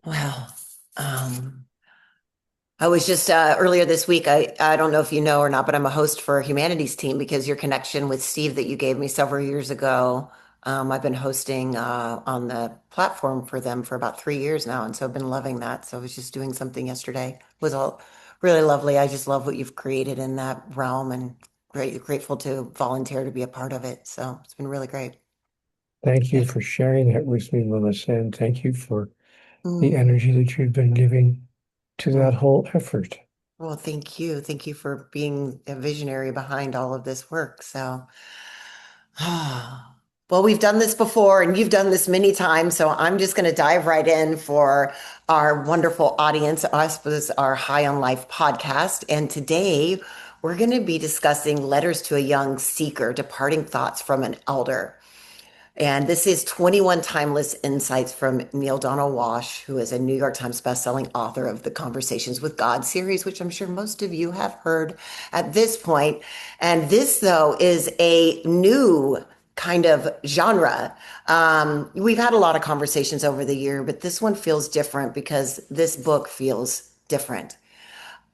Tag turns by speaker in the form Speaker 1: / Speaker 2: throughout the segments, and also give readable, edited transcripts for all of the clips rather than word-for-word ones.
Speaker 1: Well, um, I was just earlier this week. I don't know if you know or not, but I'm a host for a humanities team because your connection with Steve that you gave me several years ago. I've been hosting on the platform for them for about 3 years now, and so I've been loving that. So I was just doing something yesterday. It was all really lovely. I just love what you've created in that realm, and grateful to volunteer to be a part of it. So it's been really great.
Speaker 2: Thank you
Speaker 1: Yeah.
Speaker 2: for sharing that with me, Melissa, and thank you for the
Speaker 1: Mm,
Speaker 2: energy that you've been giving to that
Speaker 1: mm.
Speaker 2: whole effort.
Speaker 1: Well, thank you. Thank you for being a visionary behind all of this work. So, well, we've done this before and you've done this many times. So I'm just going to dive right in for our wonderful audience, us, this our High on Life podcast. And today we're going to be discussing letters to a young seeker, departing thoughts from an elder. And this is 21 Timeless Insights from Neale Donald Walsch, who is a New York Times bestselling author of the Conversations with God series, which I'm sure most of you have heard at this point. And this, though, is a new kind of genre. We've had a lot of conversations over the year, but this one feels different because this book feels different.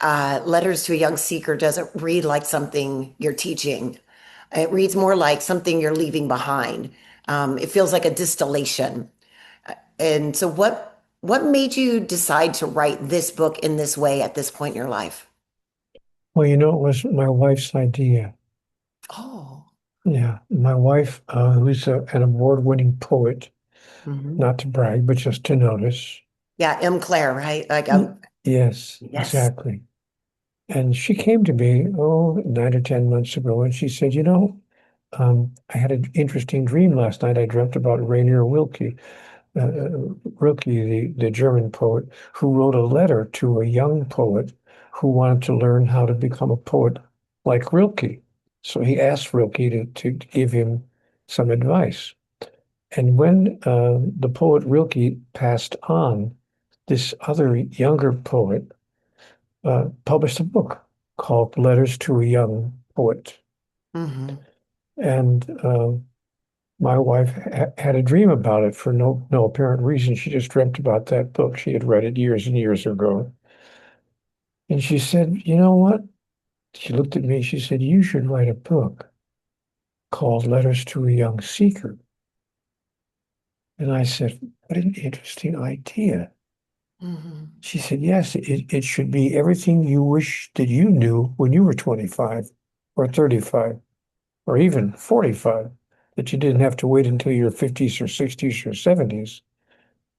Speaker 1: Letters to a Young Seeker doesn't read like something you're teaching. It reads more like something you're leaving behind. It feels like a distillation. And so what made you decide to write this book in this way at this point in your life?
Speaker 2: Well, it was my wife's idea.
Speaker 1: Oh.
Speaker 2: Yeah, my wife, who's an award-winning poet,
Speaker 1: Hmm.
Speaker 2: not to brag, but just to notice.
Speaker 1: Yeah, M. Claire, right? Like
Speaker 2: Yes,
Speaker 1: yes.
Speaker 2: exactly. And she came to me, 9 or 10 months ago, and she said, I had an interesting dream last night. I dreamt about Rainier Rilke, the German poet, who wrote a letter to a young poet who wanted to learn how to become a poet like Rilke. So he asked Rilke to give him some advice. And when the poet Rilke passed on, this other younger poet published a book called Letters to a Young Poet.
Speaker 1: Hmm.
Speaker 2: And my wife had a dream about it for no apparent reason. She just dreamt about that book. She had read it years and years ago. And she said, "You know what?" She looked at me. She said, "You should write a book called Letters to a Young Seeker." And I said, "What an interesting idea."
Speaker 1: Hmm.
Speaker 2: She said, "Yes, it should be everything you wish that you knew when you were 25 or 35 or even 45, that you didn't have to wait until your 50s or 60s or 70s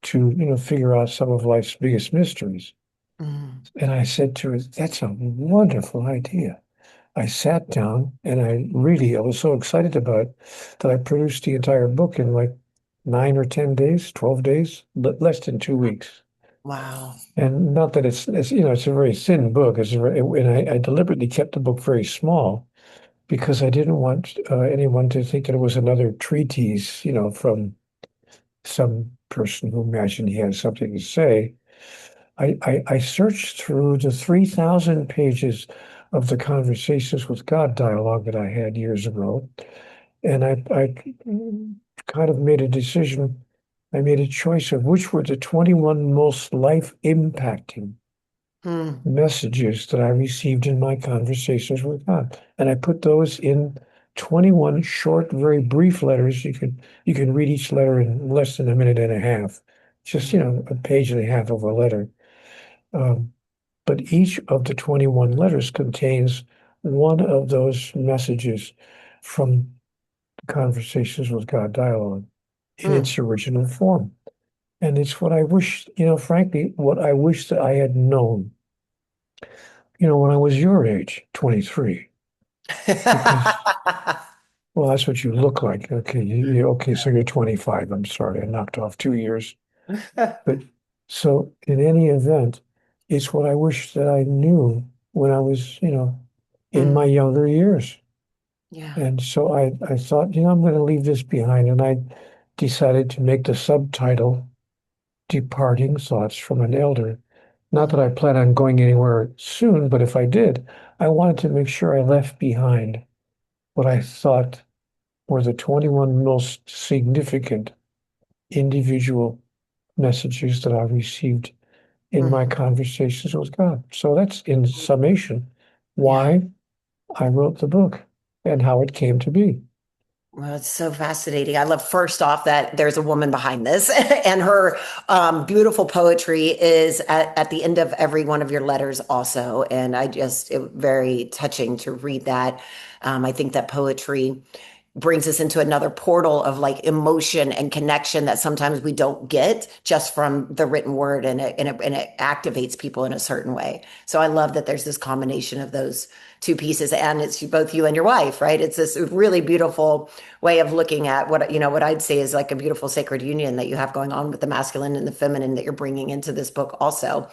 Speaker 2: to, figure out some of life's biggest mysteries."
Speaker 1: Hmm.
Speaker 2: And I said to her, "That's a wonderful idea." I sat down and I was so excited about it that I produced the entire book in like 9 or 10 days, 12 days, less than 2 weeks.
Speaker 1: Wow.
Speaker 2: And not that it's a very thin book. And I deliberately kept the book very small because I didn't want anyone to think that it was another treatise, from some person who imagined he had something to say. I searched through the 3,000 pages of the Conversations with God dialogue that I had years ago, and I kind of made a decision. I made a choice of which were the 21 most life impacting
Speaker 1: Hmm.
Speaker 2: messages that I received in my conversations with God. And I put those in 21 short, very brief letters. You can read each letter in less than a minute and a half. Just,
Speaker 1: Hmm.
Speaker 2: a page and a half of a letter. Um, but each of the 21 letters contains one of those messages from Conversations with God dialogue in
Speaker 1: Hmm.
Speaker 2: its original form. And it's what I wish, frankly, what I wish that I had known, when I was your age, 23, because, well, that's what you look like. Okay, okay, so you're 25. I'm sorry, I knocked off 2 years. But so in any event, it's what I wish that I knew when I was, in my
Speaker 1: Hmm.
Speaker 2: younger years.
Speaker 1: Yeah.
Speaker 2: And so I thought, I'm going to leave this behind. And I decided to make the subtitle Departing Thoughts from an Elder. Not that
Speaker 1: Hmm.
Speaker 2: I plan on going anywhere soon, but if I did, I wanted to make sure I left behind what I thought were the 21 most significant individual messages that I received in my
Speaker 1: Mhm.
Speaker 2: conversations with God. So that's in summation
Speaker 1: Yeah.
Speaker 2: why I wrote the book and how it came to be.
Speaker 1: Well, it's so fascinating. I love first off that there's a woman behind this, and her beautiful poetry is at the end of every one of your letters, also. And very touching to read that. I think that poetry brings us into another portal of like emotion and connection that sometimes we don't get just from the written word, and it activates people in a certain way. So I love that there's this combination of those two pieces, and it's both you and your wife, right? It's this really beautiful way of looking at what I'd say is like a beautiful sacred union that you have going on with the masculine and the feminine that you're bringing into this book also.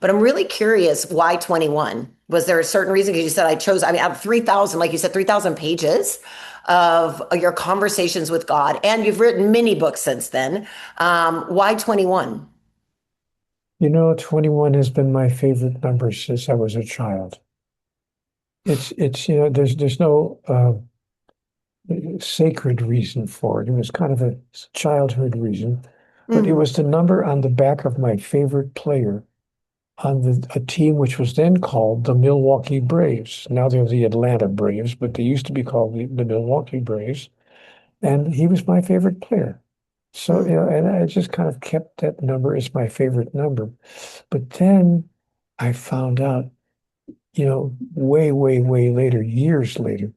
Speaker 1: But I'm really curious, why 21? Was there a certain reason? Because you said I mean, out of 3,000, like you said, 3,000 pages of your conversations with God, and you've written many books since then. Why 21?
Speaker 2: 21 has been my favorite number since I was a child. There's no sacred reason for it. It was kind of a childhood reason, but it
Speaker 1: Mm,
Speaker 2: was the number on the back of my favorite player on a team which was then called the Milwaukee Braves. Now they're the Atlanta Braves, but they used to be called the Milwaukee Braves. And he was my favorite player. So,
Speaker 1: mm,
Speaker 2: and I just kind of kept that number as my favorite number. But then I found out, way, way, way later, years later,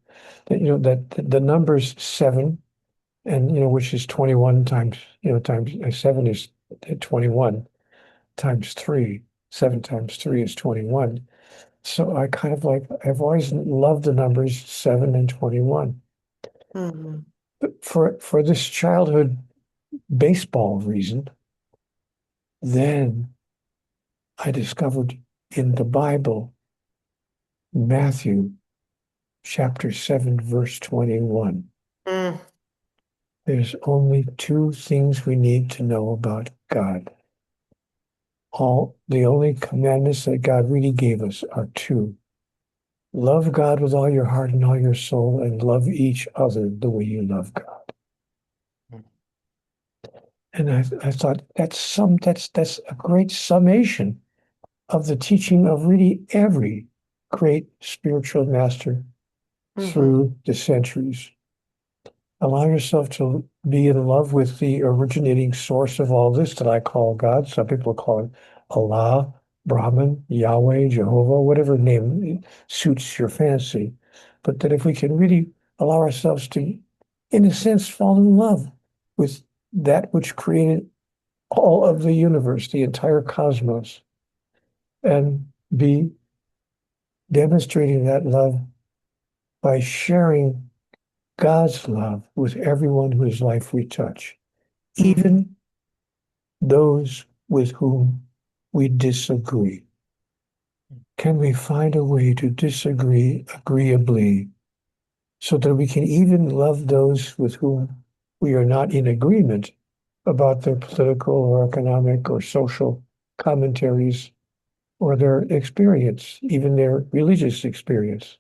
Speaker 2: that, that the numbers seven and, which is 21 times, times seven is 21 times three. Seven times three is 21. So I kind of like, I've always loved the numbers 7 and 21.
Speaker 1: mm,
Speaker 2: But for this childhood baseball reason, then I discovered in the Bible, Matthew chapter 7, verse 21.
Speaker 1: mm,
Speaker 2: There's only two things we need to know about God. The only commandments that God really gave us are two. Love God with all your heart and all your soul, and love each other the way you love God. And I thought that's a great summation of the teaching of really every great spiritual master
Speaker 1: mm,
Speaker 2: through the centuries. Allow yourself to be in love with the originating source of all this that I call God. Some people call it Allah, Brahman, Yahweh, Jehovah, whatever name suits your fancy. But that if we can really allow ourselves to, in a sense, fall in love with that which created all of the universe, the entire cosmos, and be demonstrating that love by sharing God's love with everyone whose life we touch,
Speaker 1: mm,
Speaker 2: even those with whom we disagree. Can we find a way to disagree agreeably so that we can even love those with whom we are not in agreement about their political or economic or social commentaries or their experience, even their religious experience?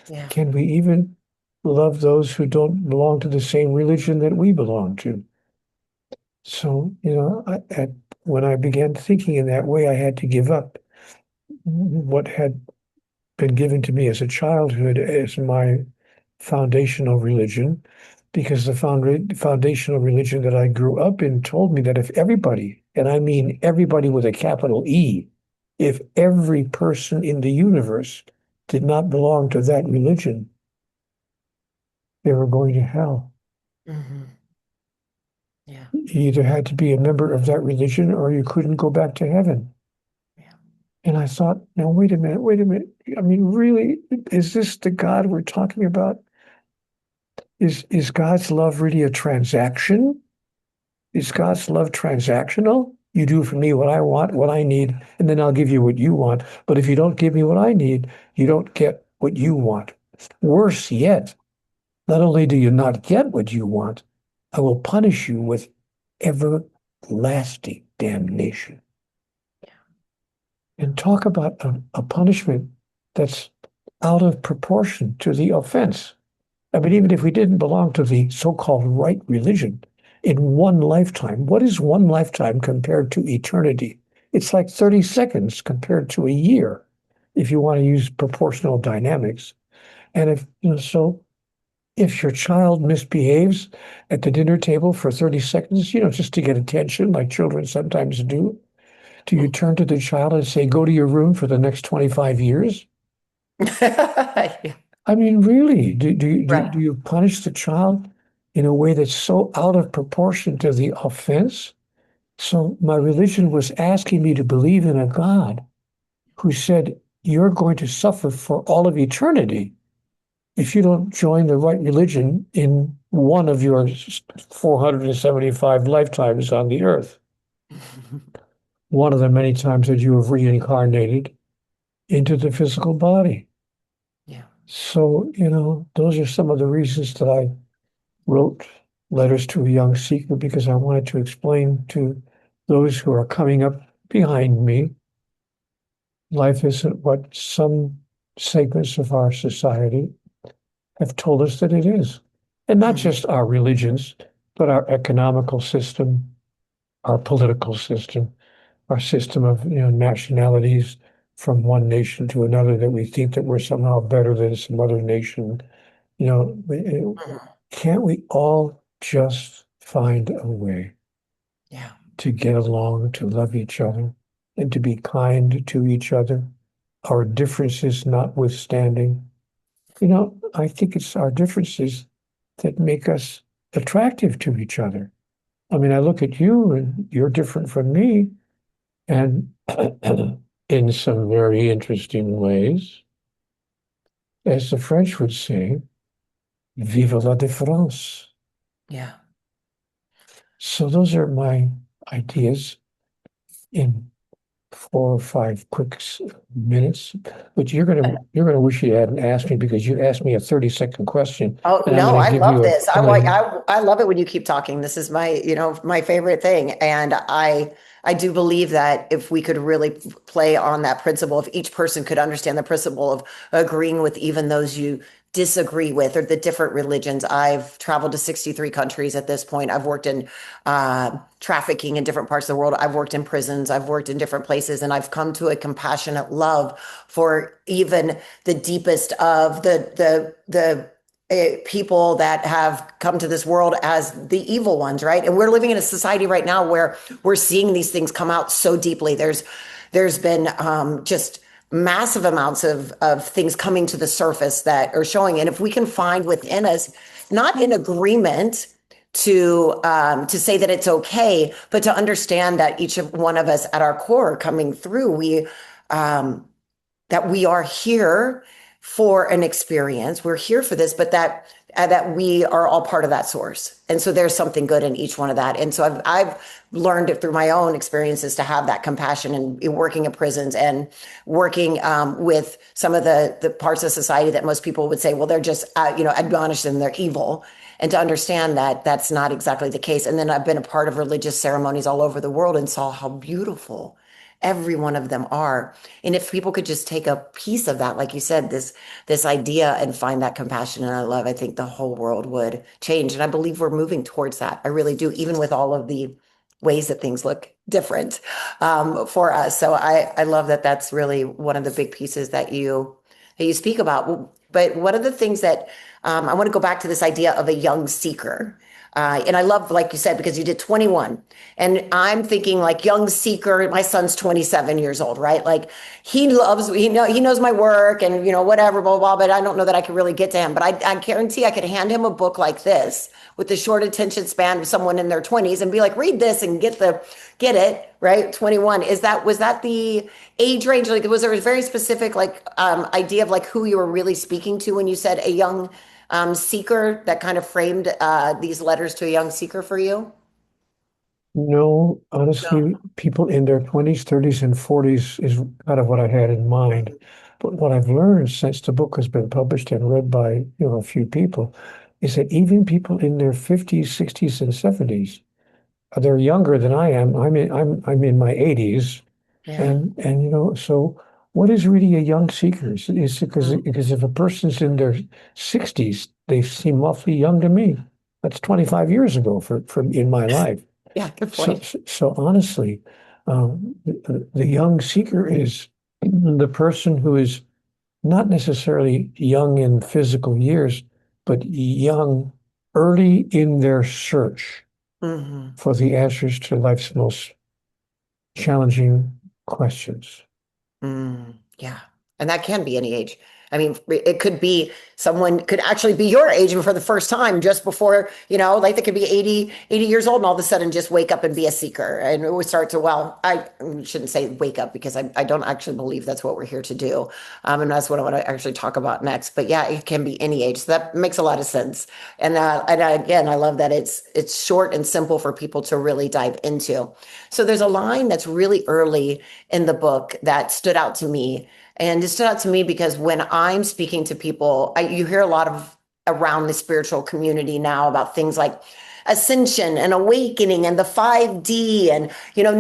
Speaker 1: yeah.
Speaker 2: Can we even love those who don't belong to the same religion that we belong to? So, when I began thinking in that way, I had to give up what had been given to me as a childhood as my foundational religion, because the foundational religion that I grew up in told me that if everybody, and I mean everybody with a capital E, if every person in the universe did not belong to that religion, they were going to hell.
Speaker 1: Hmm. Yeah.
Speaker 2: You either had to be a member of that religion or you couldn't go back to heaven.
Speaker 1: Yeah.
Speaker 2: And I thought, now, wait a minute, wait a minute. I mean, really, is this the God we're talking about? Is God's love really a transaction? Is God's love transactional? You do for me what I want, what I need, and then I'll give you what you want. But if you don't give me what I need, you don't get what you want. Worse yet, not only do you not get what you want, I will punish you with everlasting damnation. And talk about a punishment that's out of proportion to the offense. I mean, even if we didn't belong to the so-called right religion, in one lifetime. What is one lifetime compared to eternity? It's like 30 seconds compared to a year, if you want to use proportional dynamics. And if, so if your child misbehaves at the dinner table for 30 seconds, just to get attention, like children sometimes do you turn to the child and say, go to your room for the next 25 years?
Speaker 1: Yeah.
Speaker 2: I mean, really, do
Speaker 1: Right.
Speaker 2: you punish the child in a way that's so out of proportion to the offense? So my religion was asking me to believe in a God who said, you're going to suffer for all of eternity if you don't join the right religion in one of your 475 lifetimes on the earth. One of the many times that you have reincarnated into the physical body.
Speaker 1: Yeah.
Speaker 2: So, those are some of the reasons that I wrote Letters to a Young Seeker, because I wanted to explain to those who are coming up behind me, life isn't what some segments of our society have told us that it is. And not
Speaker 1: Mhm.
Speaker 2: just our religions, but our economical system, our political system, our system of nationalities from one nation to another, that we think that we're somehow better than some other nation.
Speaker 1: Mhm.
Speaker 2: Can't we all just find a way
Speaker 1: Yeah.
Speaker 2: to get along, to love each other, and to be kind to each other, our differences notwithstanding? I think it's our differences that make us attractive to each other. I mean, I look at you and you're different from me, and in some very interesting ways, as the French would say, vive la différence.
Speaker 1: Yeah.
Speaker 2: So those are my ideas in 4 or 5 quick minutes. But you're gonna wish you hadn't asked me, because you asked me a 30-second question,
Speaker 1: Oh
Speaker 2: and I'm
Speaker 1: no,
Speaker 2: gonna
Speaker 1: I
Speaker 2: give
Speaker 1: love
Speaker 2: you a
Speaker 1: this.
Speaker 2: I'm gonna
Speaker 1: I love it when you keep talking. This is my, my favorite thing. And I do believe that if we could really play on that principle, if each person could understand the principle of agreeing with even those you disagree with or the different religions. I've traveled to 63 countries at this point. I've worked in trafficking in different parts of the world. I've worked in prisons. I've worked in different places, and I've come to a compassionate love for even the deepest of the people that have come to this world as the evil ones, right? And we're living in a society right now where we're seeing these things come out so deeply. There's been just massive amounts of things coming to the surface that are showing. And if we can find within us, not in agreement to say that it's okay, but to understand that each of one of us at our core coming through, um, that we are here for an experience. We're here for this, but that we are all part of that source. And so there's something good in each one of that. And so I've learned it through my own experiences to have that compassion and working in prisons and working with some of the parts of society that most people would say, well, they're just, admonished and they're evil. And to understand that that's not exactly the case. And then I've been a part of religious ceremonies all over the world and saw how beautiful every one of them are. And if people could just take a piece of that, like you said, this idea and find that compassion and I love, I think the whole world would change. And I believe we're moving towards that. I really do, even with all of the ways that things look different for us. So I love that that's really one of the big pieces that you speak about. But one of the things that I want to go back to this idea of a young seeker. And I love, like you said, because you did 21. And I'm thinking like young seeker, my son's 27 years old, right? Like he knows my work and, whatever, blah, blah, blah, but I don't know that I could really get to him. But I guarantee I could hand him a book like this with the short attention span of someone in their 20s and be like, read this and get it, right? 21. Was that the age range? Like, was there a very specific like idea of like who you were really speaking to when you said a young seeker that kind of framed these letters to a young seeker for you?
Speaker 2: No,
Speaker 1: No.
Speaker 2: honestly, people in their 20s, 30s, and 40s is kind of what I had in mind. But what I've learned since the book has been published and read by, a few people, is that even people in their 50s, 60s, and 70s, they're younger than I am. I'm in my 80s,
Speaker 1: Yeah.
Speaker 2: and so what is really a young seeker? Is
Speaker 1: Mm.
Speaker 2: because if a person's in their 60s, they seem awfully young to me. That's 25 years ago for in my life.
Speaker 1: Yeah, good
Speaker 2: So,
Speaker 1: point.
Speaker 2: so honestly, the young seeker is the person who is not necessarily young in physical years, but young early in their search
Speaker 1: Hmm.
Speaker 2: for the answers to life's most challenging questions.
Speaker 1: Yeah. And that can be any age. I mean, it could be someone could actually be your age and for the first time just before, like they could be 80 years old and all of a sudden just wake up and be a seeker. And it would start to, well, I shouldn't say wake up because I don't actually believe that's what we're here to do. And that's what I want to actually talk about next. But yeah, it can be any age. So that makes a lot of sense. Again, I love that it's short and simple for people to really dive into. So there's a line that's really early in the book that stood out to me. And it stood out to me because when I'm speaking to people, you hear a lot of around the spiritual community now about things like ascension and awakening and the 5D and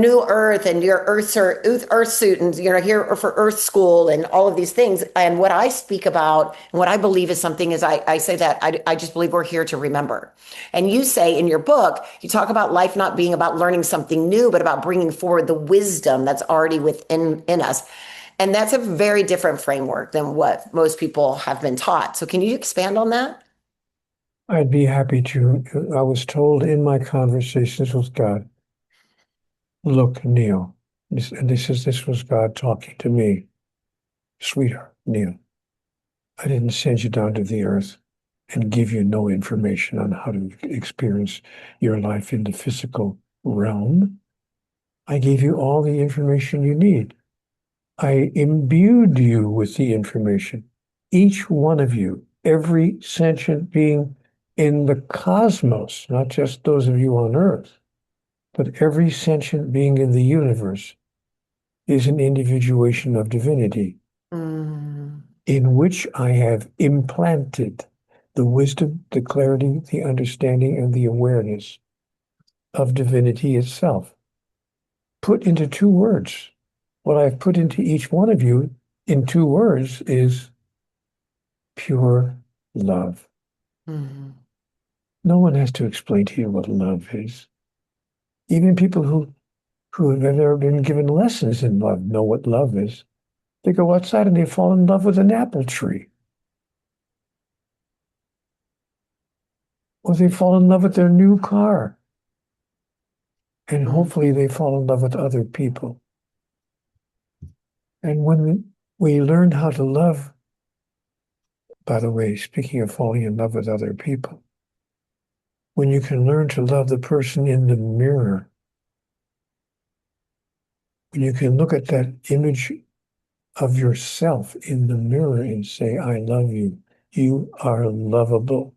Speaker 1: new earth and your earth suit and here for earth school and all of these things. And what I speak about and what I believe is something is I say that I just believe we're here to remember. And you say in your book, you talk about life not being about learning something new, but about bringing forward the wisdom that's already within in us. And that's a very different framework than what most people have been taught. So can you expand on that?
Speaker 2: I'd be happy to. I was told in my conversations with God, look, Neale, this was God talking to me, sweetheart, Neale. I didn't send you down to the earth and give you no information on how to experience your life in the physical realm. I gave you all the information you need. I imbued you with the information. Each one of you, every sentient being in the cosmos, not just those of you on Earth, but every sentient being in the universe is an individuation of divinity
Speaker 1: Mm,
Speaker 2: in which I have implanted the wisdom, the clarity, the understanding, and the awareness of divinity itself. Put into two words. What I've put into each one of you in two words is pure love.
Speaker 1: mhm,
Speaker 2: No one has to explain to you what love is. Even people who have never been given lessons in love know what love is. They go outside and they fall in love with an apple tree, or they fall in love with their new car, and
Speaker 1: mm,
Speaker 2: hopefully they fall in love with other people. And when we learn how to love, by the way, speaking of falling in love with other people, when you can learn to love the person in the mirror, when you can look at that image of yourself in the mirror and say, I love you. You are lovable.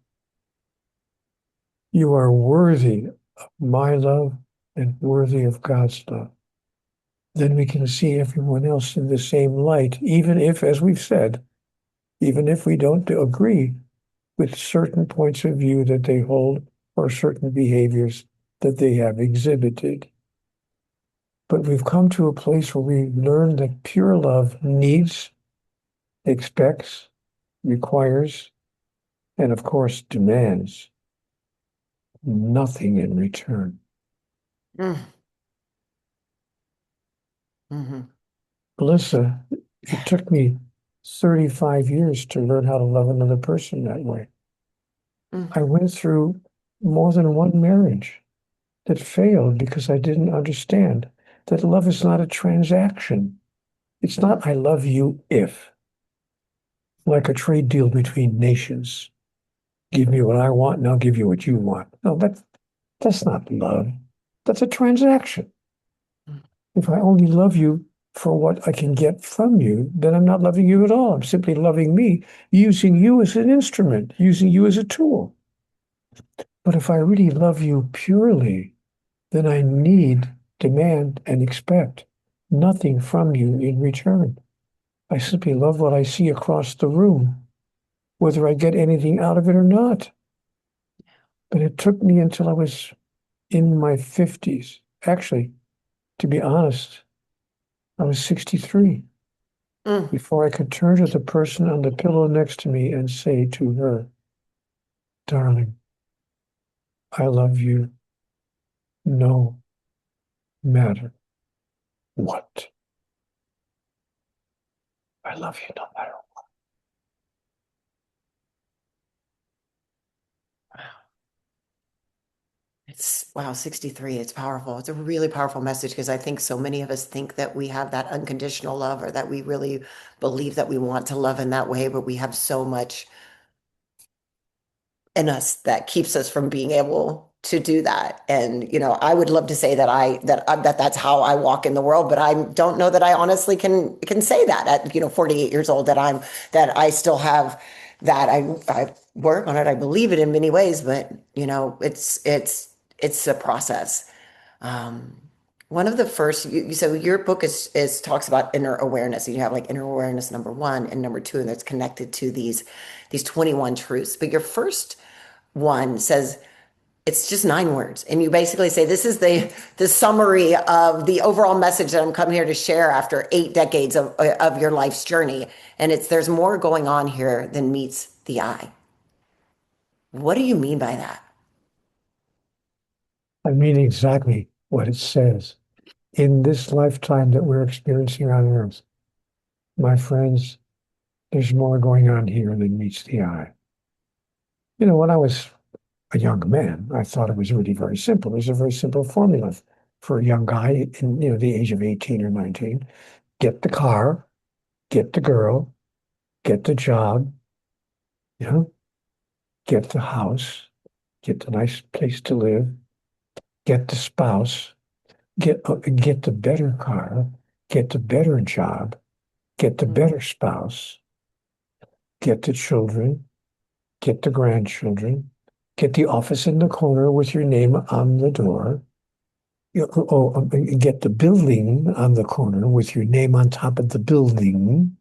Speaker 2: You are worthy of my love and worthy of God's love. Then we can see everyone else in the same light, even if, as we've said, even if we don't agree with certain points of view that they hold or certain behaviors that they have exhibited. But we've come to a place where we learn that pure love needs, expects, requires, and of course demands nothing in return.
Speaker 1: mm, mhm.
Speaker 2: Melissa, it
Speaker 1: Yeah.
Speaker 2: took me 35 years to learn how to love another person that way.
Speaker 1: Mm,
Speaker 2: I went through more than one marriage that failed because I didn't understand that love is not a transaction. It's not I love you if, like a trade deal between nations. Give me what I want and I'll give you what you want. No, that's not love. That's a transaction.
Speaker 1: mm,
Speaker 2: If I only love you for what I can get from you, then I'm not loving you at all. I'm simply loving me, using you as an instrument, using you as a tool. But if I really love you purely, then I need, demand, and expect nothing from you in return. I simply love what I see across the room, whether I get anything out of it or not. But it took me until I was in my 50s. Actually, to be honest, I was 63
Speaker 1: mm.
Speaker 2: before I could turn to the person on the pillow next to me and say to her, darling, I love you no matter what. I love you no matter what.
Speaker 1: It's wow, 63. It's powerful. It's a really powerful message because I think so many of us think that we have that unconditional love or that we really believe that we want to love in that way, but we have so much in us that keeps us from being able to do that. And I would love to say that that's how I walk in the world, but I don't know that I honestly can say that at 48 years old that I still have that. I work on it. I believe it in many ways, but it's a process. Um, One of the first, so your book is talks about inner awareness, and you have like inner awareness number one and number two, and that's connected to these 21 truths. But your first one says it's just 9 words, and you basically say this is the summary of the overall message that I'm coming here to share after 8 decades of your life's journey, and it's there's more going on here than meets the eye. What do you mean by that?
Speaker 2: I mean exactly what it says. In this lifetime that we're experiencing on Earth, my friends, there's more going on here than meets the eye. When I was a young man, I thought it was really very simple. There's a very simple formula for a young guy in, the age of 18 or 19. Get the car, get the girl, get the job, you know, get the house, get the nice place to live, get the spouse, get the better car, get the better job, get the
Speaker 1: Mm,
Speaker 2: better spouse, get the children, get the grandchildren, get the office in the corner with your name on the door. Get the building on the corner with your name on top of the building.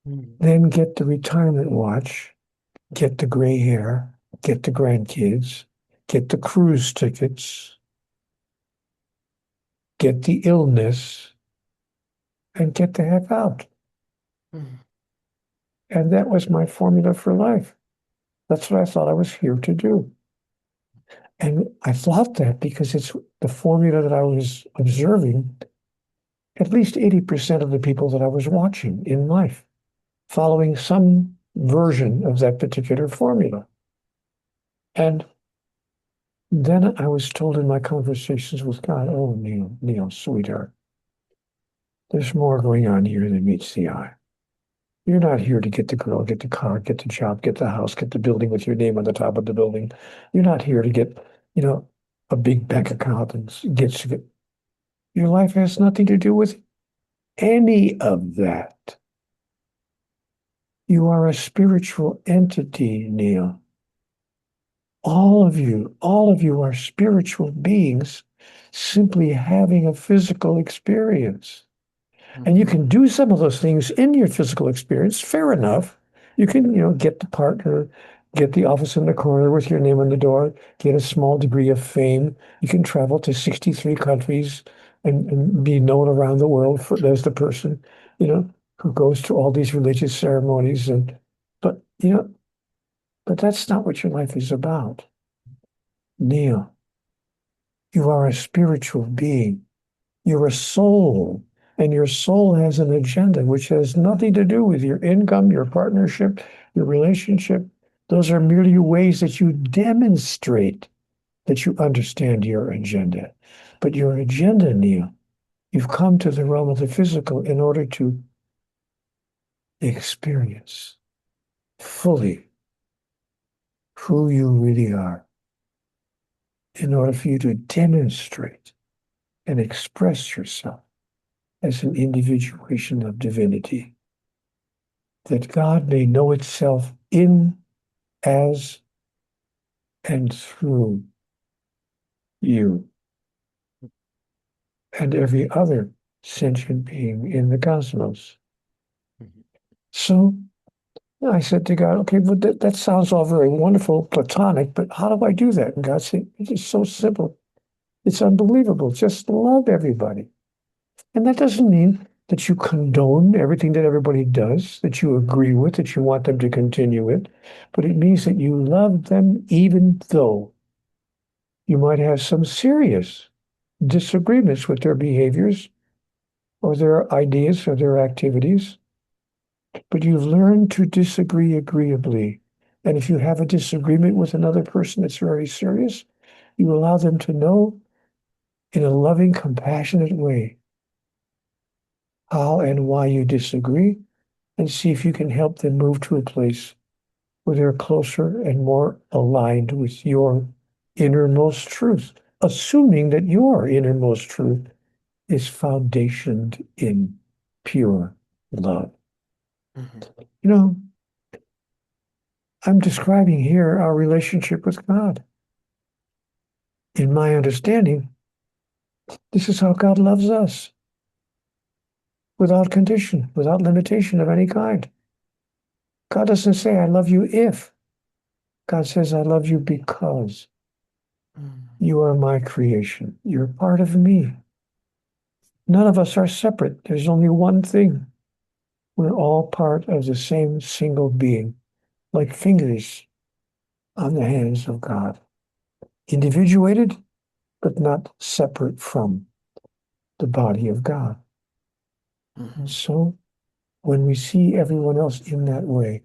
Speaker 1: mm,
Speaker 2: Then get the retirement watch, get the gray hair, get the grandkids, get the cruise tickets, get the illness, and get the heck out.
Speaker 1: mm,
Speaker 2: And that was my formula for life. That's what I thought I was here to do. And I thought that because it's the formula that I was observing at least 80% of the people that I was watching in life, following some version of that particular formula. And then I was told in my conversations with God, oh, Neale, sweetheart, there's more going on here than meets the eye. You're not here to get the girl, get the car, get the job, get the house, get the building with your name on the top of the building. You're not here to get, you know, a big bank account and your life has nothing to do with any of that. You are a spiritual entity, Neale. All of you are spiritual beings simply having a physical experience. And you
Speaker 1: mhm,
Speaker 2: can do some of those things in your physical experience, fair enough. You can, get the partner, get the office in the corner with your name on the door, get a small degree of fame. You can travel to 63 countries and be known around the world as the person, who goes to all these religious ceremonies. But, but that's not what your life is about. Neale, you are a spiritual being. You're a soul, and your soul has an agenda which has nothing to do with your income, your partnership, your relationship. Those are merely ways that you demonstrate that you understand your agenda. But your agenda, Neale, you've come to the realm of the physical in order to experience fully who you really are, in order for you to demonstrate and express yourself as an individuation of divinity, that God may know itself in, as, and through you and every other sentient being in the cosmos.
Speaker 1: mhm,
Speaker 2: So I said to God, okay, but that sounds all very wonderful, platonic, but how do I do that? And God said, it's just so simple. It's unbelievable. Just love everybody. And that doesn't mean that you condone everything that everybody does, that you agree with, that you want them to continue it, but it means that you love them even though you might have some serious disagreements with their behaviors or their ideas or their activities, but you've learned to disagree agreeably. And if you have a disagreement with another person that's very serious, you allow them to know in a loving, compassionate way how and why you disagree, and see if you can help them move to a place where they're closer and more aligned with your innermost truth, assuming that your innermost truth is foundationed in pure love.
Speaker 1: Mhm.
Speaker 2: You know, I'm describing here our relationship with God. In my understanding, this is how God loves us, without condition, without limitation of any kind. God doesn't say, I love you if. God says, I love you because
Speaker 1: Mhm.
Speaker 2: you are my creation. You're part of me. None of us are separate. There's only one thing. We're all part of the same single being, like fingers on the hands of God, individuated, but not separate from the body of God. And
Speaker 1: Mhm.
Speaker 2: so when we see everyone else in that way,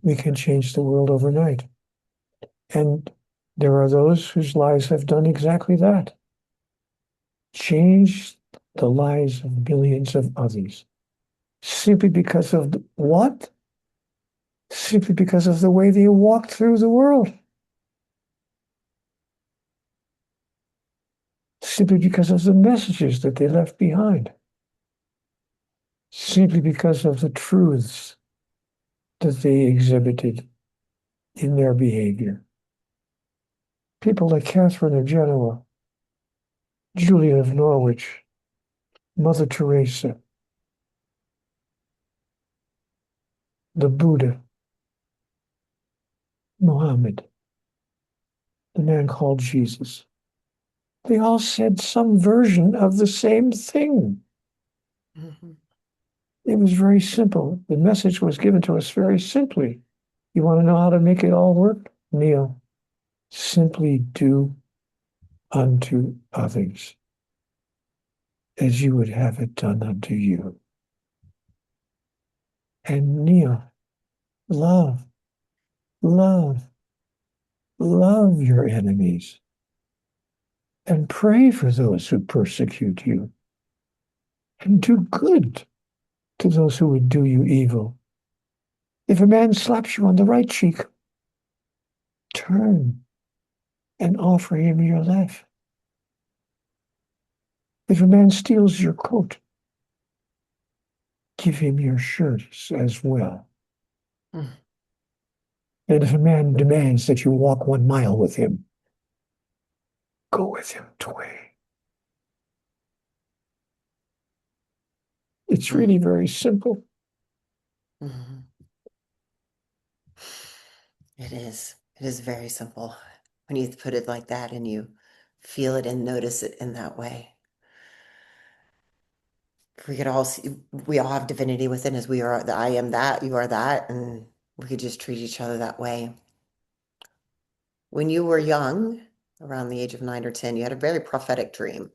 Speaker 2: we can change the world overnight. And there are those whose lives have done exactly that. Change the lives of millions of others simply because of what? Simply because of the way they walked through the world. Simply because of the messages that they left behind. Simply because of the truths that they exhibited in their behavior. People like Catherine of Genoa, Julian of Norwich, Mother Teresa, the Buddha, Muhammad, the man called Jesus. They all said some version of the same thing.
Speaker 1: Mhm.
Speaker 2: It was very simple. The message was given to us very simply. You want to know how to make it all work? Neale, simply do unto others as you would have it done unto you. And Neale, love, love, love your enemies and pray for those who persecute you and do good to those who would do you evil. If a man slaps you on the right cheek, turn and offer him your left. If a man steals your coat, give him your shirt as well.
Speaker 1: Mhm.
Speaker 2: And if a man demands that you walk 1 mile with him, go with him 20. It's really very simple.
Speaker 1: Mhm. It is. It is very simple when you put it like that and you feel it and notice it in that way. We could all see, we all have divinity within us. We are the I am that, you are that, and we could just treat each other that way. When you were young, around the age of 9 or 10, you had a very prophetic dream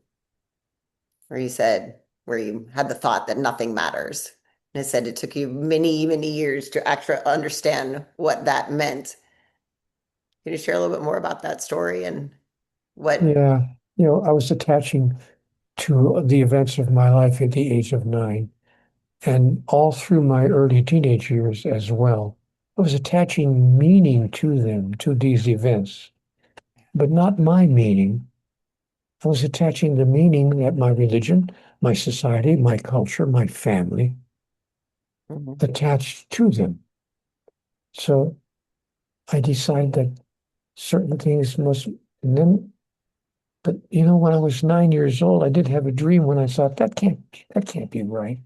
Speaker 1: where you had the thought that nothing matters. And it said it took you many, many years to actually understand what that meant. Can you share a little bit more about that story and what?
Speaker 2: Yeah, I was attaching to the events of my life at the age of 9 and all through my early teenage years as well. I was attaching meaning to them, to these events, but not my meaning. I was attaching the meaning that my religion, my society, my culture, my family
Speaker 1: Mhm.
Speaker 2: attached to them. So I decided that certain things must, and then, but when I was 9 years old, I did have a dream when I thought that can't be right.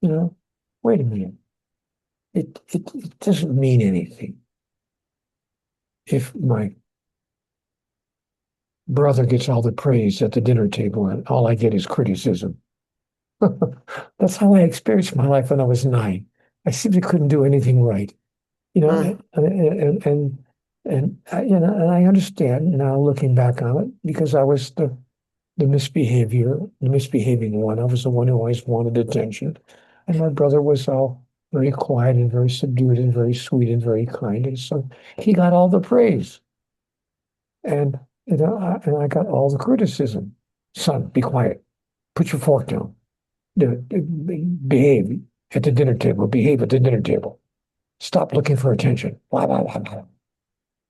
Speaker 2: You know, wait a minute. It doesn't mean anything if my brother gets all the praise at the dinner table and all I get is criticism. That's how I experienced my life when I was 9. I simply couldn't do anything right, you know,
Speaker 1: Mm,
Speaker 2: and I understand now looking back on it because I was the misbehaving one. I was the one who always wanted attention, and my brother was all very quiet and very subdued and very sweet and very kind, and so he got all the praise, and and I got all the criticism. Son, be quiet. Put your fork down. Behave at the dinner table. Behave at the dinner table. Stop looking for attention. Blah, blah, blah, blah.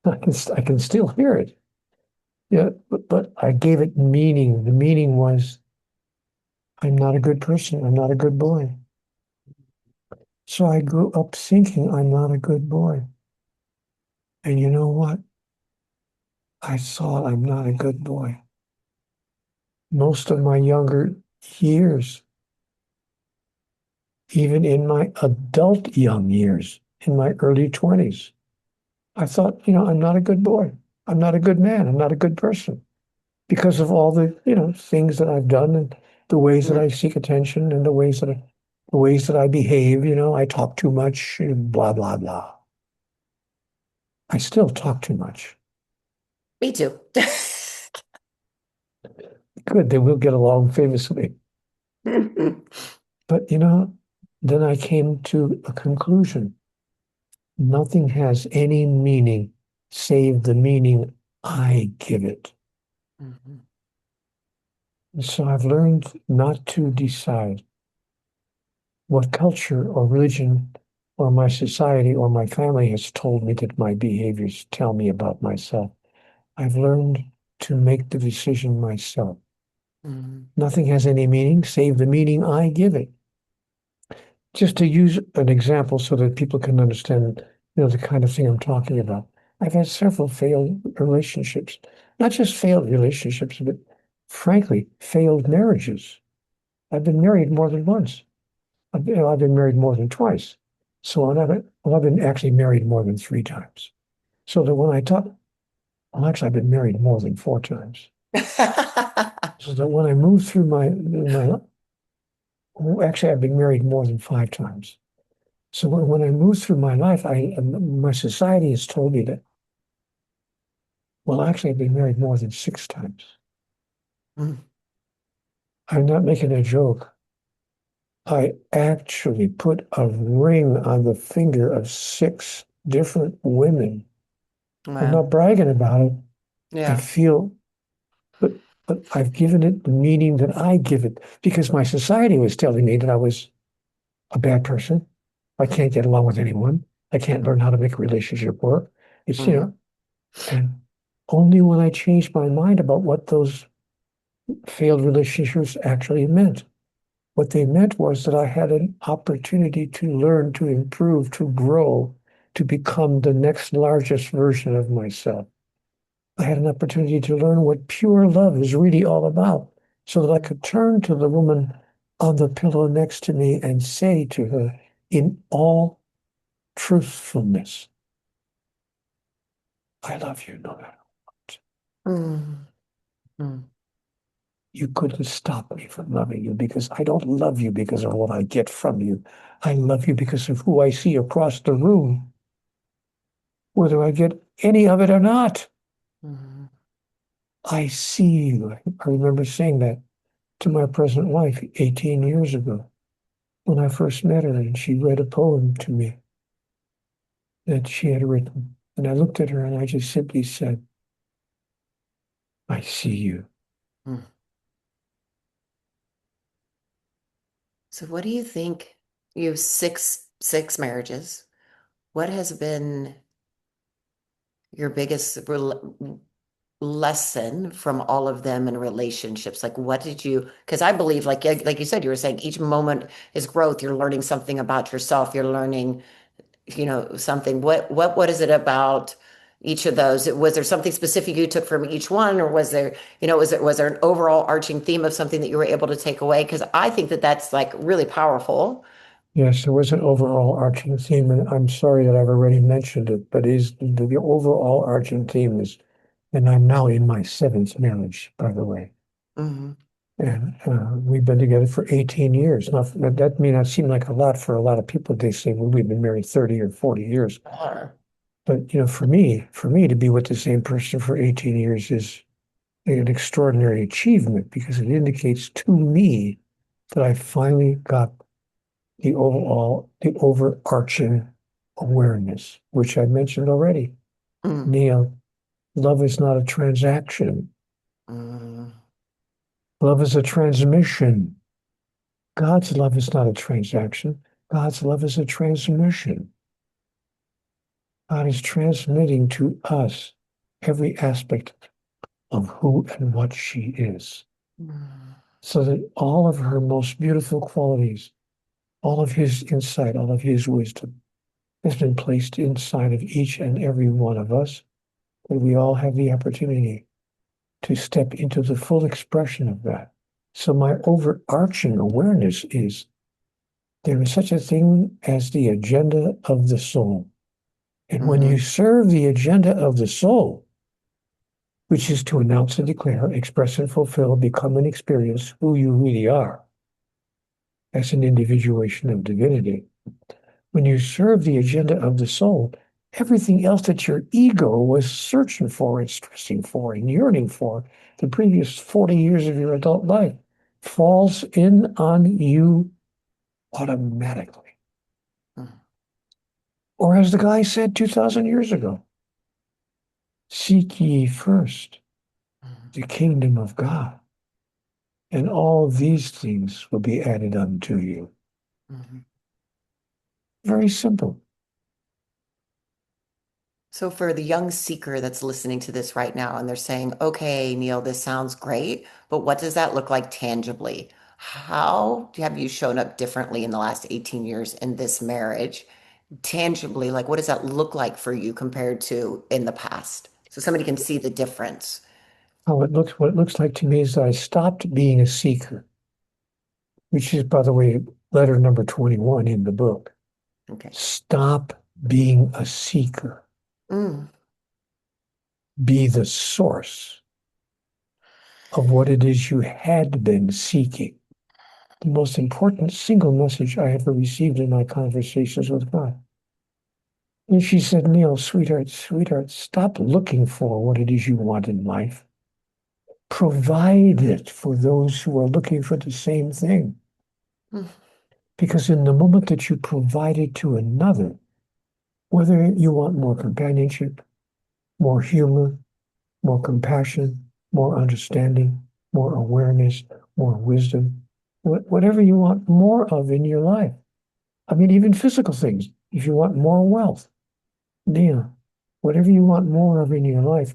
Speaker 2: I can still hear it. Yeah, but I gave it meaning. The meaning was I'm not a good person. I'm not a good boy. So I grew up thinking I'm not a good boy. And you know what? I saw I'm not a good boy. Most of my younger years, even in my adult young years, in my early 20s, I thought, I'm not a good boy. I'm not a good man. I'm not a good person because of all the, things that I've done and the ways that
Speaker 1: mm.
Speaker 2: I seek attention and the ways that I behave. I talk too much, blah, blah, blah. I still talk too much.
Speaker 1: Me too.
Speaker 2: Good, then we'll get along famously. But, then I came to a conclusion. Nothing has any meaning save the meaning I give it.
Speaker 1: Mhm.
Speaker 2: And so I've learned not to decide what culture or religion or my society or my family has told me that my behaviors tell me about myself. I've learned to make the decision myself.
Speaker 1: Mhm.
Speaker 2: Nothing has any meaning save the meaning I give it. Just to use an example so that people can understand, the kind of thing I'm talking about. I've had several failed relationships, not just failed relationships, but frankly, failed marriages. I've been married more than once. I've been married more than twice. So I've been actually married more than 3 times. So that when I talk, well, actually, I've been married more than 4 times. So that when I move through well, actually, I've been married more than 5 times. So when I move through my life, my society has told me that, well, actually, I've been married more than 6 times.
Speaker 1: Mm.
Speaker 2: I'm not making a joke. I actually put a ring on the finger of 6 different women. I'm
Speaker 1: Wow.
Speaker 2: not bragging about it. I
Speaker 1: Yeah.
Speaker 2: feel, but I've given it the meaning that I give it because my society was telling me that I was a bad person. I can't get along with anyone. I can't learn how to make a relationship work. It's,
Speaker 1: Mhm.
Speaker 2: and only when I changed my mind about what those failed relationships actually meant. What they meant was that I had an opportunity to learn, to improve, to grow, to become the next largest version of myself. I had an opportunity to learn what pure love is really all about so that I could turn to the woman on the pillow next to me and say to her in all truthfulness, I love you no matter what.
Speaker 1: Mm. Mm.
Speaker 2: You couldn't stop me from loving you because I don't love you because of what I get from you. I love you because of who I see across the room, whether I get any of it or not.
Speaker 1: Mhm.
Speaker 2: I see you. I remember saying that to my present wife 18 years ago when I first met her, and she read a poem to me that she had written. And I looked at her and I just simply said, I see you.
Speaker 1: Mm. So what do you think? You have six marriages. What has been your biggest lesson from all of them in relationships? Like, what did you? Because I believe, like you said, you were saying each moment is growth. You're learning something about yourself. You're learning, something. What is it about each of those? Was there something specific you took from each one, or was there, was there an overall arching theme of something that you were able to take away? Because I think that that's like really powerful.
Speaker 2: Yes, there was an overall arching theme, and I'm sorry that I've already mentioned it, but is the overall arching theme is, and I'm now in my 7th marriage, by the way.
Speaker 1: Hmm.
Speaker 2: And we've been together for 18 years. Now, that may not seem like a lot for a lot of people. They say, well, we've been married 30 or 40 years.
Speaker 1: Sure.
Speaker 2: But, for me to be with the same person for 18 years is an extraordinary achievement because it indicates to me that I finally got the overarching awareness, which I mentioned already.
Speaker 1: Mm,
Speaker 2: Neil, love is not a transaction.
Speaker 1: mm,
Speaker 2: Love is a transmission. God's love is not a transaction. God's love is a transmission. God is transmitting to us every aspect of who and what she is,
Speaker 1: mm,
Speaker 2: so that all of her most beautiful qualities, all of his insight, all of his wisdom has been placed inside of each and every one of us, and we all have the opportunity to step into the full expression of that. So my overarching awareness is there is such a thing as the agenda of the soul. And when you
Speaker 1: mhm,
Speaker 2: serve the agenda of the soul, which is to announce and declare, express and fulfill, become and experience who you really are as an individuation of divinity, when you serve the agenda of the soul, everything else that your ego was searching for and stressing for and yearning for the previous 40 years of your adult life falls in on you automatically.
Speaker 1: mm,
Speaker 2: Or as the guy said 2,000 years ago, seek ye first
Speaker 1: mm,
Speaker 2: the kingdom of God, and all these things will be added unto you.
Speaker 1: mhm.
Speaker 2: Very simple.
Speaker 1: So for the young seeker that's listening to this right now and they're saying, okay, Neil, this sounds great, but what does that look like tangibly? How have you shown up differently in the last 18 years in this marriage? Tangibly, like what does that look like for you compared to in the past? So somebody can see the difference.
Speaker 2: What it looks like to me is that I stopped being a seeker, which is, by the way, letter number 21 in the book.
Speaker 1: Okay.
Speaker 2: Stop being a seeker.
Speaker 1: Mm,
Speaker 2: Be the source of what it is you had been seeking. The most important single message I ever received in my conversations with God. And she said, Neil, sweetheart, stop looking for what it is you want in life. Provide it for those who are looking for the same thing.
Speaker 1: mm,
Speaker 2: Because in the moment that you provide it to another, whether you want more companionship, more humor, more compassion, more understanding, more awareness, more wisdom, whatever you want more of in your life. I mean, even physical things. If you want more wealth, Dina, whatever you want more of in your life,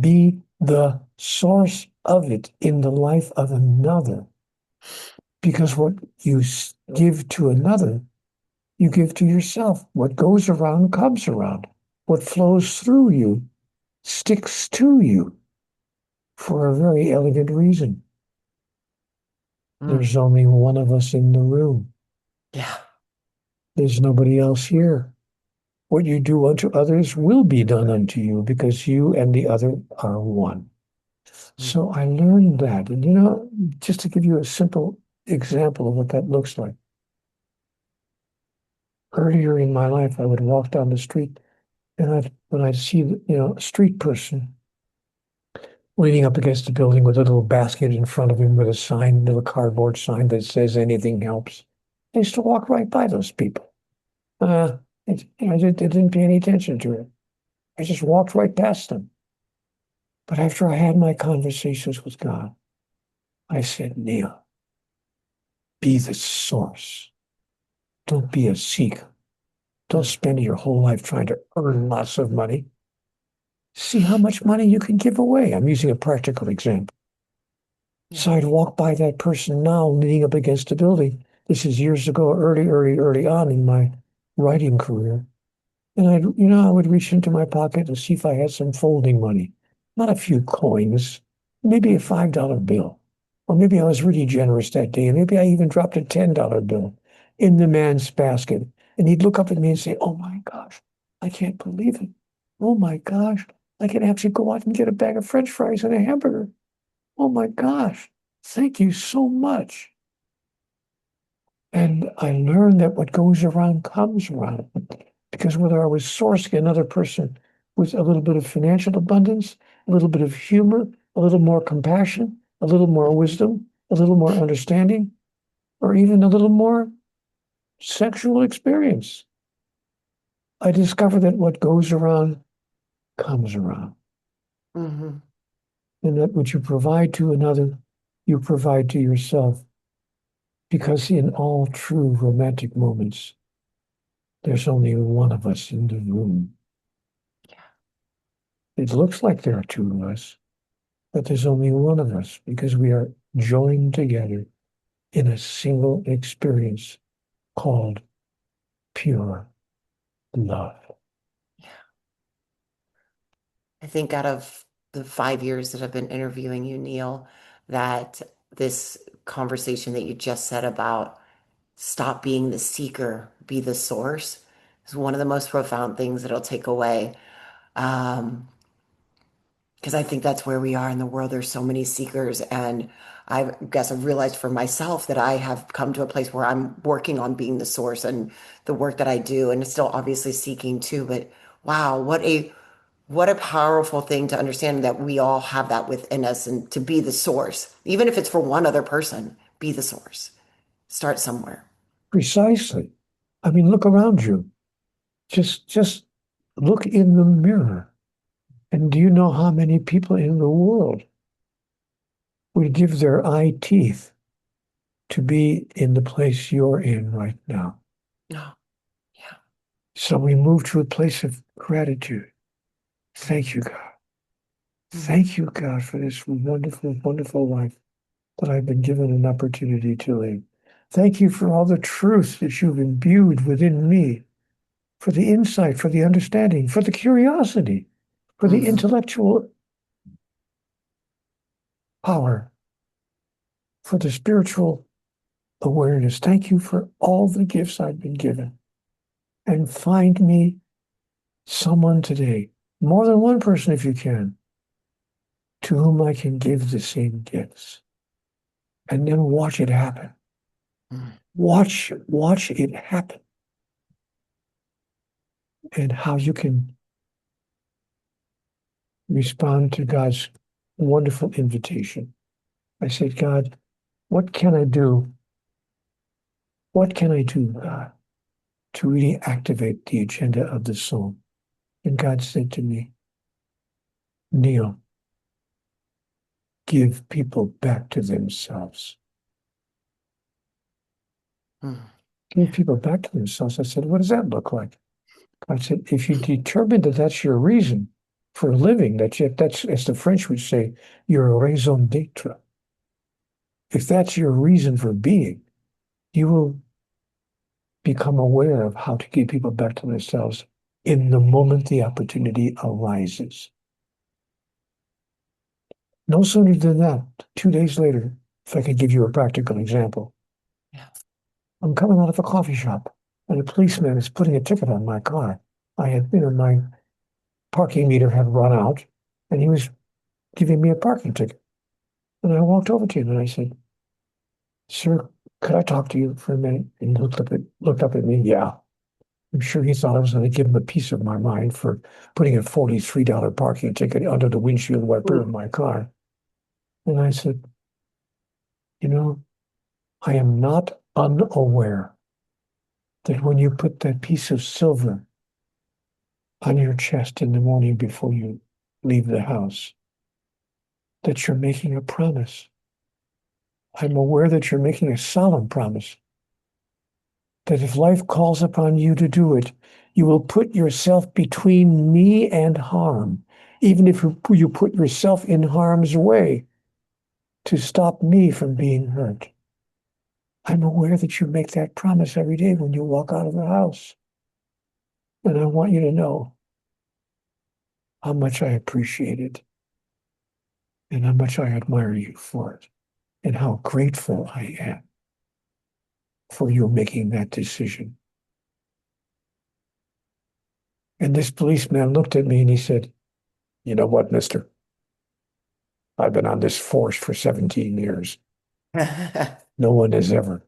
Speaker 2: be the source of it in the life of another. Because what you give to another, you give to yourself. What goes around comes around. What flows through you sticks to you for a very elegant reason.
Speaker 1: mm.
Speaker 2: There's only one of us in the room.
Speaker 1: Yeah.
Speaker 2: There's nobody else here. What you do unto others will be done unto you because you and the other are one.
Speaker 1: Mm,
Speaker 2: So I learned that. And just to give you a simple example of what that looks like. Earlier in my life, I would walk down the street and when I'd see, a street person leaning up against a building with a little basket in front of him with a sign, little cardboard sign that says anything helps. I used to walk right by those people. Uh, I didn't pay any attention to it. I just walked right past them. But after I had my conversations with God, I said, Neil, be the source. Don't be a seeker. Don't
Speaker 1: mm.
Speaker 2: spend your whole life trying to earn lots of money. See how much money you can give away. I'm using a practical example.
Speaker 1: Yeah.
Speaker 2: So I'd walk by that person now leaning up against a building. This is years ago, early on in my writing career. And I would reach into my pocket and see if I had some folding money. Not a few coins, maybe a $5 bill. Or maybe I was really generous that day, and maybe I even dropped a $10 bill in the man's basket. And he'd look up at me and say, oh my gosh, I can't believe it. Oh my gosh, I can actually go out and get a bag of French fries and a hamburger. Oh my gosh. Thank you so much. And I learned that what goes around comes around. Because whether I was sourcing another person with a little bit of financial abundance, a little bit of humor, a little more compassion, a little more wisdom, a little more understanding, or even a little more sexual experience, I discovered that what goes around comes around.
Speaker 1: Hmm.
Speaker 2: And that what you provide to another, you provide to yourself. Because in all true romantic moments, there's only one of us in the room. It looks like there are two of us, but there's only one of us because we are joined together in a single experience called pure love.
Speaker 1: I think out of the 5 years that I've been interviewing you, Neil, that this conversation that you just said about stop being the seeker, be the source is one of the most profound things that I'll take away. Um, because I think that's where we are in the world. There's so many seekers, and I guess I've realized for myself that I have come to a place where I'm working on being the source and the work that I do, and it's still obviously seeking too. But wow, what a powerful thing to understand that we all have that within us, and to be the source, even if it's for one other person, be the source. Start somewhere.
Speaker 2: Precisely. I mean, look around you. Just look in the mirror. And do you know how many people in the world would give their eye teeth to be in the place you're in right now?
Speaker 1: Oh, yeah.
Speaker 2: So we move to a place of gratitude. Thank you, God.
Speaker 1: Mhm.
Speaker 2: Thank you, God, for this wonderful, wonderful life that I've been given an opportunity to live. Thank you for all the truth that you've imbued within me, for the insight, for the understanding, for the curiosity, for the
Speaker 1: Mhm.
Speaker 2: intellectual power, for the spiritual awareness. Thank you for all the gifts I've been given. And find me someone today, more than one person if you can, to whom I can give the same gifts. And then watch it happen.
Speaker 1: Mhm.
Speaker 2: Watch it happen. And how you can respond to God's wonderful invitation. I said, God, what can I do? What can I do, God, to really activate the agenda of the soul? And God said to me, Neil, give people back to themselves.
Speaker 1: Mhm.
Speaker 2: Give people back to themselves. I said, what does that look like? I said, if you determine that that's your reason for living, that's, as the French would say, your raison d'etre. If that's your reason for being, you will become aware of how to get people back to themselves in the moment the opportunity arises. No sooner than that, 2 days later, if I could give you a practical example,
Speaker 1: Yeah.
Speaker 2: I'm coming out of a coffee shop and a policeman is putting a ticket on my car. My parking meter had run out and he was giving me a parking ticket. And I walked over to him and I said, Sir, could I talk to you for a minute? And he looked up at me. Yeah. I'm sure he thought I was going to give him a piece of my mind for putting a $43 parking ticket under the windshield wiper of
Speaker 1: Mm.
Speaker 2: my car. And I said, you know, I am not unaware that when you put that piece of silver on your chest in the morning before you leave the house, that you're making a promise. I'm aware that you're making a solemn promise that if life calls upon you to do it, you will put yourself between me and harm, even if you put yourself in harm's way to stop me from being hurt. I'm aware that you make that promise every day when you walk out of the house. And I want you to know how much I appreciate it and how much I admire you for it and how grateful I am for you making that decision. And this policeman looked at me and he said, you know what, mister? I've been on this force for 17 years. No one has ever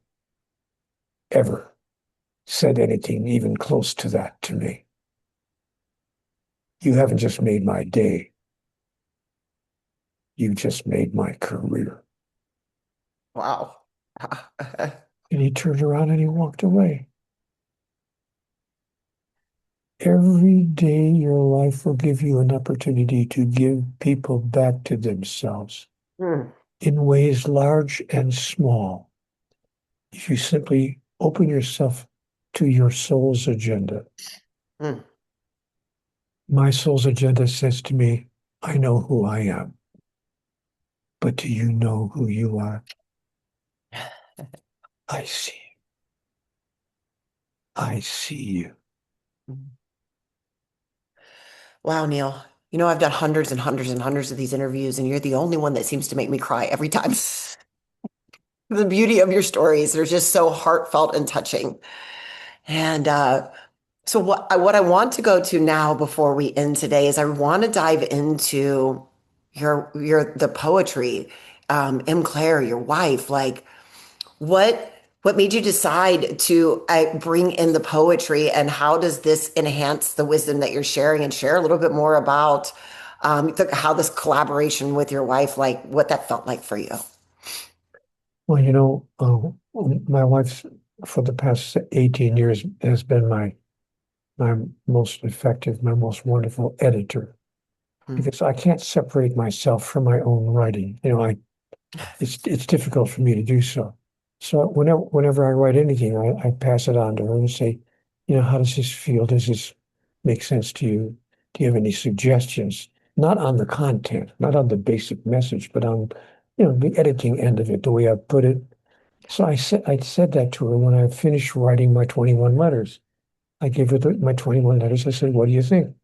Speaker 2: said anything even close to that to me. You haven't just made my day, you just made my career.
Speaker 1: Wow.
Speaker 2: And he turned around and he walked away. Every day your life will give you an opportunity to give people back to themselves
Speaker 1: Mm,
Speaker 2: in ways large and small. If you simply open yourself to your soul's agenda.
Speaker 1: mm.
Speaker 2: My soul's agenda says to me, I know who I am, but do you know who you are? I see. I see you.
Speaker 1: Wow, Neil. You know, I've done hundreds and hundreds and hundreds of these interviews, and you're the only one that seems to make me cry every time. The beauty of your stories, they're just so heartfelt and touching. And so what I want to go to now before we end today is I want to dive into your the poetry. M. Claire, your wife, like what made you decide to bring in the poetry, and how does this enhance the wisdom that you're sharing? And share a little bit more about how this collaboration with your wife, like what that felt like for you.
Speaker 2: Well, my wife for the past 18 years has been my most effective, my most wonderful editor
Speaker 1: Mm,
Speaker 2: because I can't separate myself from my own writing. It's difficult for me to do so. So whenever I write anything, I pass it on to her and say, how does this feel? Does this make sense to you? Do you have any suggestions? Not on the content, not on the basic message, but on, the editing end of it, the way I put it. So I said that to her when I finished writing my 21 letters. I gave her my 21 letters. I said, what do you think?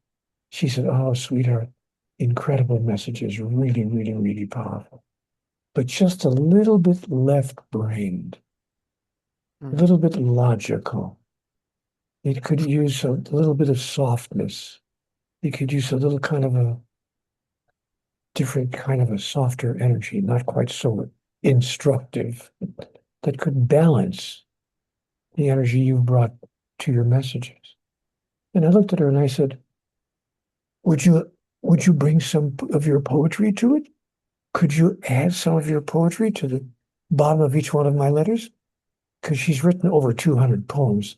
Speaker 2: She said, oh, sweetheart, incredible messages, really, really, really powerful, but just a little bit left-brained, a
Speaker 1: mm,
Speaker 2: little bit logical. It could use a little bit of softness. It could use a little kind of a different kind of a softer energy, not quite so instructive, that could balance the energy you've brought to your messages. And I looked at her and I said, would you would you bring some of your poetry to it? Could you add some of your poetry to the bottom of each one of my letters? Because she's written over 200 poems.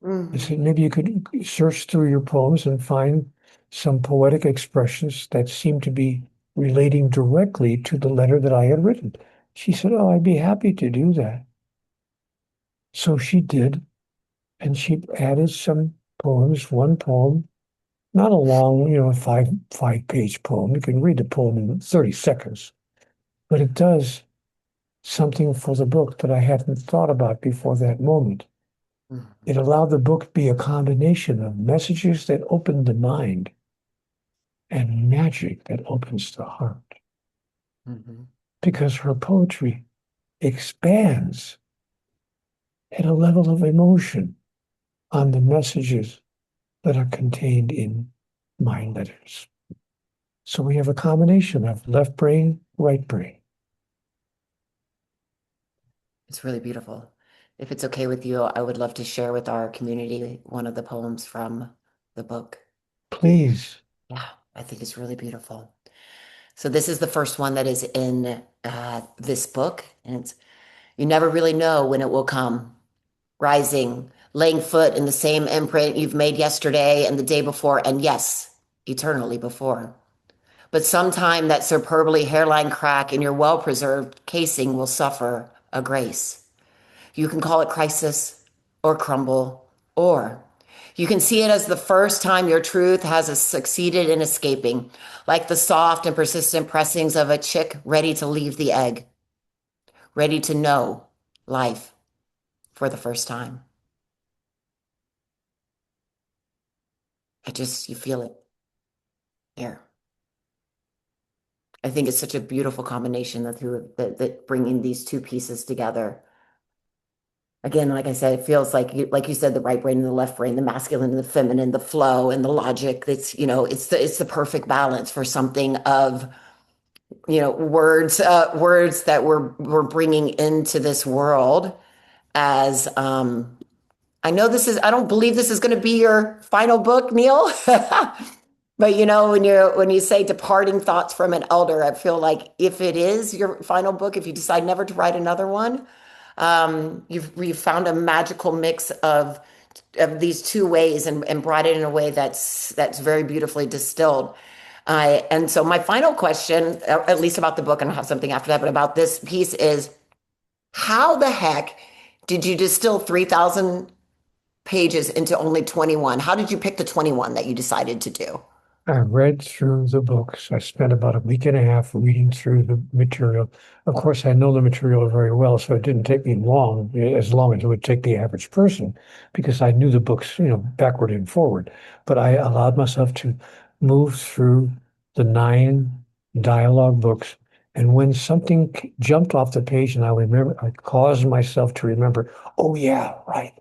Speaker 2: I
Speaker 1: mm,
Speaker 2: said, maybe you could search through your poems and find some poetic expressions that seem to be relating directly to the letter that I had written. She said, oh, I'd be happy to do that. So she did, and she added some poems, one poem, not a long, five-page poem. You can read the poem in 30 seconds, but it does something for the book that I hadn't thought about before that moment.
Speaker 1: mm,
Speaker 2: It allowed the book to be a combination of messages that open the mind and magic that opens the heart,
Speaker 1: mm,
Speaker 2: because her poetry expands at a level of emotion on the messages that are contained in my letters. So we have a combination of left brain, right brain.
Speaker 1: It's really beautiful. If it's okay with you, I would love to share with our community one of the poems from the book.
Speaker 2: Please,
Speaker 1: Yeah, I think it's really beautiful. So this is the first one that is in this book, and it's you never really know when it will come. Rising, laying foot in the same imprint you've made yesterday and the day before, and yes, eternally before. But sometime that superbly hairline crack in your well-preserved casing will suffer a grace. You can call it crisis or crumble, or you can see it as the first time your truth has succeeded in escaping, like the soft and persistent pressings of a chick ready to leave the egg, ready to know life for the first time. You feel it there. I think it's such a beautiful combination that bringing these two pieces together. Again, like I said, it feels like you said, the right brain and the left brain, the masculine and the feminine, the flow and the logic. It's, it's the perfect balance for something of words that we're bringing into this world as I know I don't believe this is going to be your final book, Neil. But when you say departing thoughts from an elder, I feel like if it is your final book, if you decide never to write another one, you've found a magical mix of these two ways and brought it in a way that's very beautifully distilled. And so my final question, at least about the book, and I'll have something after that, but about this piece is how the heck did you distill 3,000 pages into only 21? How did you pick the 21 that you decided to do?
Speaker 2: I read through the books. I spent about a week and a half reading through the material. Of course, I know the material very well, so it didn't take me as long as it would take the average person, because I knew the books, backward and forward. But I allowed myself to move through the 9 dialogue books. And when something jumped off the page and I caused myself to remember, oh yeah, right.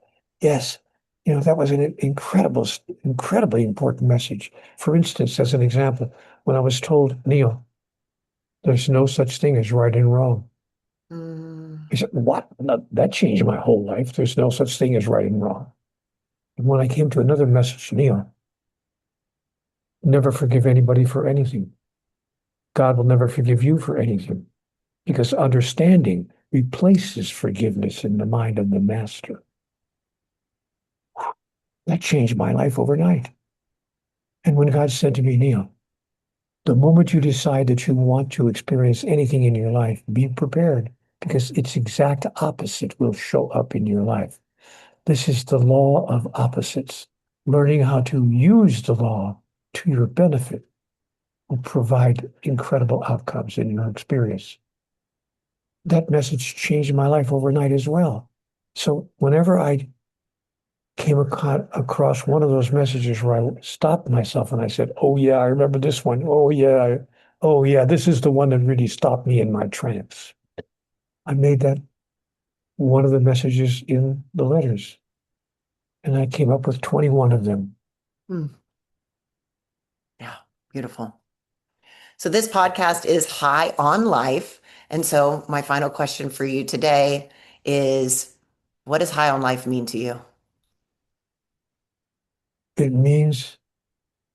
Speaker 2: Yes. That was an incredibly important message. For instance, as an example, when I was told, Neil, there's no such thing as right and wrong.
Speaker 1: Mm,
Speaker 2: I said, what? No, that changed my whole life. There's no such thing as right and wrong. And when I came to another message, Neil, never forgive anybody for anything. God will never forgive you for anything because understanding replaces forgiveness in the mind of the master. That changed my life overnight. And when God said to me, Neil, the moment you decide that you want to experience anything in your life, be prepared because its exact opposite will show up in your life. This is the law of opposites. Learning how to use the law to your benefit will provide incredible outcomes in your experience. That message changed my life overnight as well. So whenever I came across one of those messages where I stopped myself and I said, "Oh yeah, I remember this one. Oh yeah, this is the one that really stopped me in my trance." I made that one of the messages in the letters, and I came up with 21 of them.
Speaker 1: mm, yeah, beautiful. So this podcast is High on Life. And so my final question for you today is, what does high on life mean to you?
Speaker 2: It means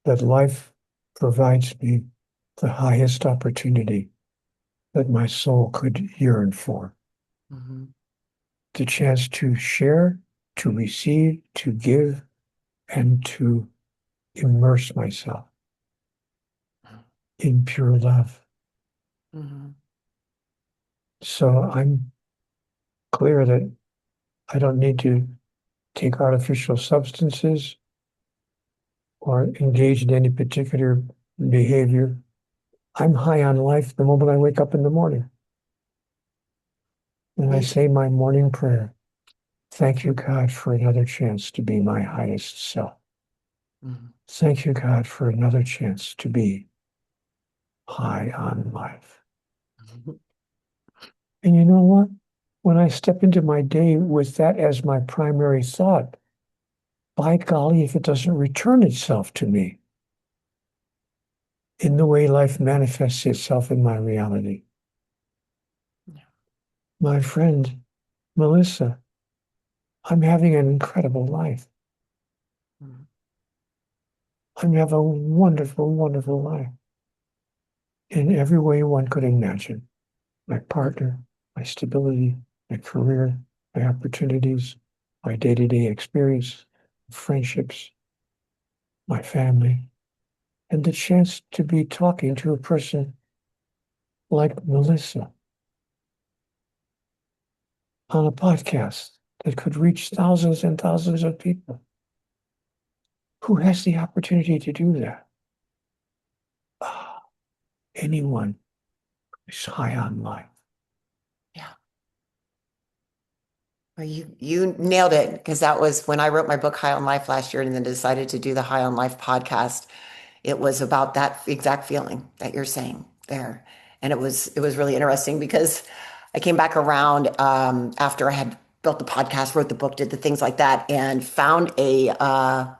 Speaker 2: that life provides me the highest opportunity that my soul could yearn for.
Speaker 1: Mhm.
Speaker 2: The chance to share, to receive, to give, and to immerse myself in pure love.
Speaker 1: Mhm.
Speaker 2: So I'm clear that I don't need to take artificial substances or engage in any particular behavior. I'm high on life the moment I wake up in the morning and I
Speaker 1: Amazing.
Speaker 2: say my morning prayer. Thank you, God, for another chance to be my highest self.
Speaker 1: Mhm.
Speaker 2: Thank you, God, for another chance to be high on life. And you know what? When I step into my day with that as my primary thought, by golly, if it doesn't return itself to me in the way life manifests itself in my reality. My friend, Melissa, I'm having an incredible life.
Speaker 1: Mhm.
Speaker 2: I'm having a wonderful, wonderful life in every way one could imagine. My partner, my stability, my career, my opportunities, my day-to-day experience, friendships, my family, and the chance to be talking to a person like Melissa on a podcast that could reach thousands and thousands of people. Who has the opportunity to do that? Ah, anyone who's high on life.
Speaker 1: Yeah. Well, you nailed it because that was when I wrote my book High on Life last year and then decided to do the High on Life podcast. It was about that exact feeling that you're saying there. And it was really interesting because I came back around after I had built the podcast, wrote the book, did the things like that, and found a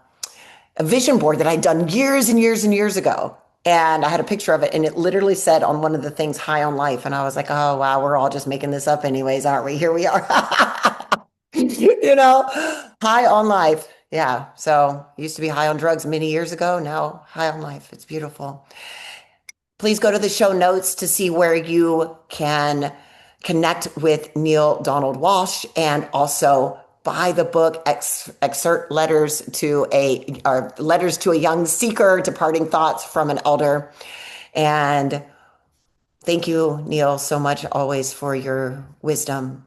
Speaker 1: vision board that I'd done years and years and years ago. And I had a picture of it, and it literally said on one of the things, high on life. And I was like, oh, wow, we're all just making this up anyways, aren't we? Here we are. You know, high on life. Yeah. So used to be high on drugs many years ago. Now high on life. It's beautiful. Please go to the show notes to see where you can connect with Neale Donald Walsch and also buy the book excerpt letters to a young seeker, departing thoughts from an elder. And thank you, Neale, so much always for your wisdom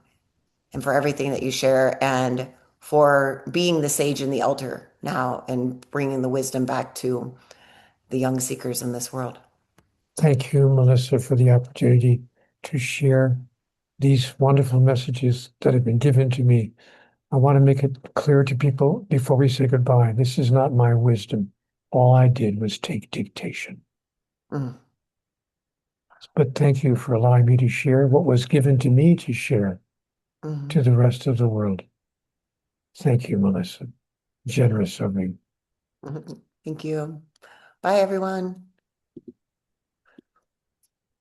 Speaker 1: and for everything that you share and for being the sage and the elder now and bringing the wisdom back to the young seekers in this world.
Speaker 2: Thank you, Melissa, for the opportunity to share these wonderful messages that have been given to me. I want to make it clear to people before we say goodbye. This is not my wisdom. All I did was take dictation.
Speaker 1: Mm,
Speaker 2: But thank you for allowing me to share what was given to me to share to
Speaker 1: mhm,
Speaker 2: the rest of the world. Thank you, Melissa. Generous of you.
Speaker 1: mhm. Thank you. Bye, everyone.